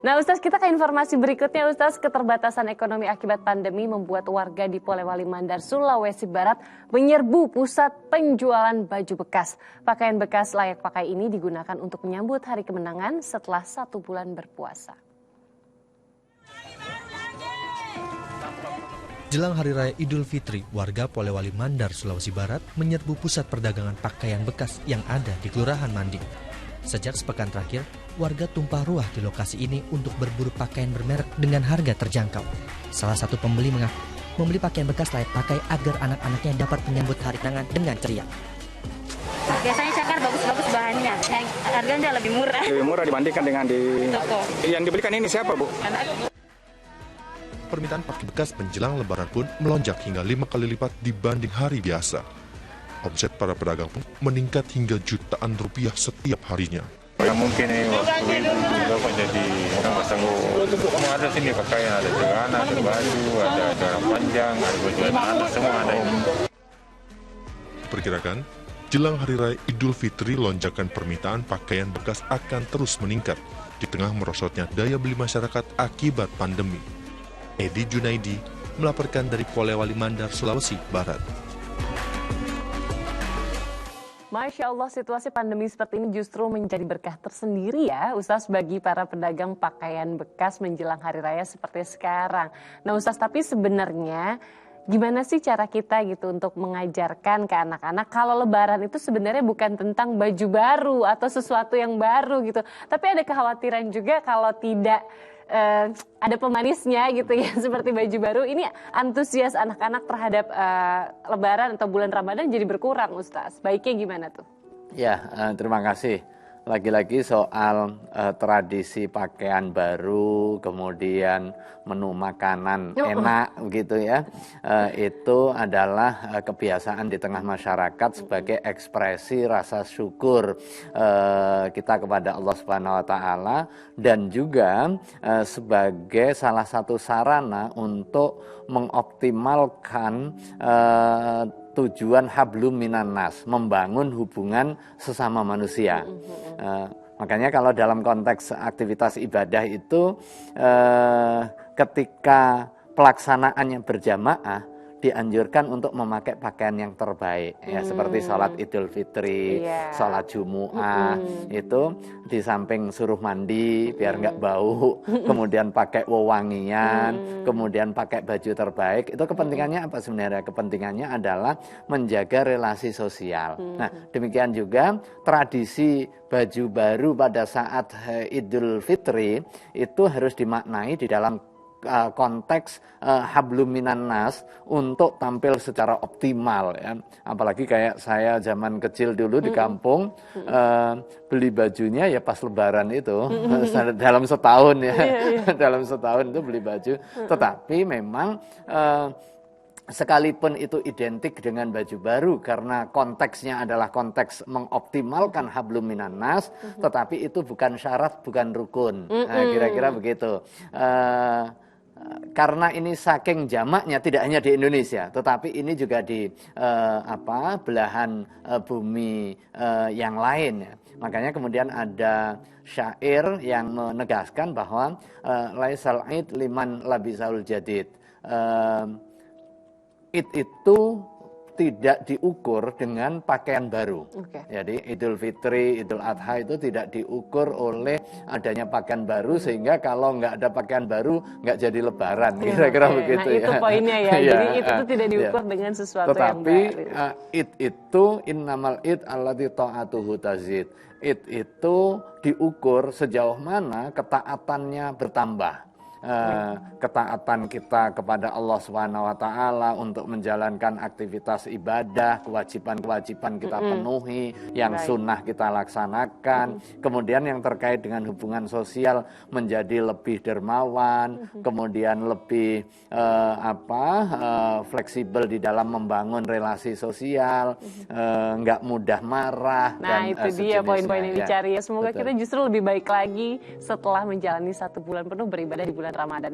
Nah Ustaz, kita ke informasi berikutnya Ustaz. Keterbatasan ekonomi akibat pandemi membuat warga di Polewali Mandar, Sulawesi Barat menyerbu pusat penjualan baju bekas. Pakaian bekas layak pakai ini digunakan untuk menyambut hari kemenangan setelah 1 bulan berpuasa. Jelang Hari Raya Idul Fitri, warga Polewali Mandar, Sulawesi Barat menyerbu pusat perdagangan pakaian bekas yang ada di Kelurahan Manding. Sejak sepekan terakhir, warga tumpah ruah di lokasi ini untuk berburu pakaian bermerek dengan harga terjangkau. Salah satu pembeli mengaku membeli pakaian bekas layak pakai agar anak-anaknya dapat menyambut hari kemenangan dengan ceria. Biasanya cakar bagus-bagus bahannya, harganya lebih murah. Lebih murah dibandingkan dengan di toko. Yang dibelikan ini siapa, Bu? Permintaan pakaian bekas menjelang Lebaran pun melonjak hingga 5 kali lipat dibanding hari biasa. Omset para pedagang pun meningkat hingga jutaan rupiah setiap harinya. Ya mungkin ini waktu itu juga jadi orang sanggup. Semua ada sini pakaian, ada celana, ada baju, ada celana panjang, ada baju anak, semua ada ini. Perkirakan, jelang Hari Raya Idul Fitri, lonjakan permintaan pakaian bekas akan terus meningkat di tengah merosotnya daya beli masyarakat akibat pandemi. Edi Junaidi melaporkan dari Polewali Mandar, Sulawesi Barat. Masya Allah, situasi pandemi seperti ini justru menjadi berkah tersendiri ya Ustaz bagi para pedagang pakaian bekas menjelang Hari Raya seperti sekarang. Nah Ustaz, tapi sebenarnya gimana sih cara kita gitu untuk mengajarkan ke anak-anak kalau Lebaran itu sebenarnya bukan tentang baju baru atau sesuatu yang baru gitu. Tapi ada kekhawatiran juga kalau tidak ada pemanisnya gitu ya, seperti baju baru. Ini antusias anak-anak terhadap Lebaran atau bulan Ramadan jadi berkurang Ustaz. Baiknya gimana tuh? Ya, terima kasih. Lagi-lagi soal tradisi pakaian baru, kemudian menu makanan enak gitu ya. Itu adalah kebiasaan di tengah masyarakat sebagai ekspresi rasa syukur kita kepada Allah Subhanahu wa taala, dan juga sebagai salah satu sarana untuk mengoptimalkan tujuan hablum minan nas, membangun hubungan sesama manusia. Makanya kalau dalam konteks aktivitas ibadah itu ketika pelaksanaannya berjamaah dianjurkan untuk memakai pakaian yang terbaik ya, seperti sholat Idul Fitri, sholat Jumu'ah, itu di samping suruh mandi biar nggak bau, kemudian pakai wewangian, kemudian pakai baju terbaik. Itu kepentingannya apa sebenarnya? Kepentingannya adalah menjaga relasi sosial. Nah, demikian juga tradisi baju baru pada saat Idul Fitri itu harus dimaknai di dalam konteks hablum minan nas untuk tampil secara optimal ya. Apalagi kayak saya zaman kecil dulu di kampung, beli bajunya ya pas Lebaran itu dalam setahun ya. Dalam setahun itu beli baju. Tetapi memang sekalipun itu identik dengan baju baru karena konteksnya adalah konteks mengoptimalkan hablum minan nas, tetapi itu bukan syarat, bukan rukun. Nah, kira-kira begitu. Karena ini saking jamaknya tidak hanya di Indonesia, tetapi ini juga di belahan bumi yang lain ya. Makanya kemudian ada syair yang menegaskan bahwa laisal id liman labisaul jadid. Id itu tidak diukur dengan pakaian baru. Jadi Idul Fitri, Idul Adha itu tidak diukur oleh adanya pakaian baru, sehingga kalau nggak ada pakaian baru nggak jadi Lebaran. Kira-kira begitu ya. Nah itu poinnya ya. Jadi itu tidak diukur dengan sesuatu yang baru. Tetapi Id itu innamal id allati ta'atuhu tazid. Id itu diukur sejauh mana ketaatannya bertambah. Ketaatan kita kepada Allah Subhanahu wa taala untuk menjalankan aktivitas ibadah, kewajiban-kewajiban kita penuhi, yang sunnah kita laksanakan, kemudian yang terkait dengan hubungan sosial menjadi lebih dermawan, kemudian lebih fleksibel di dalam membangun relasi sosial, nggak mudah marah. Nah dan itu dia poin-poin yang dicari ya. Semoga kita justru lebih baik lagi setelah menjalani 1 bulan penuh beribadah di bulan Ramadan.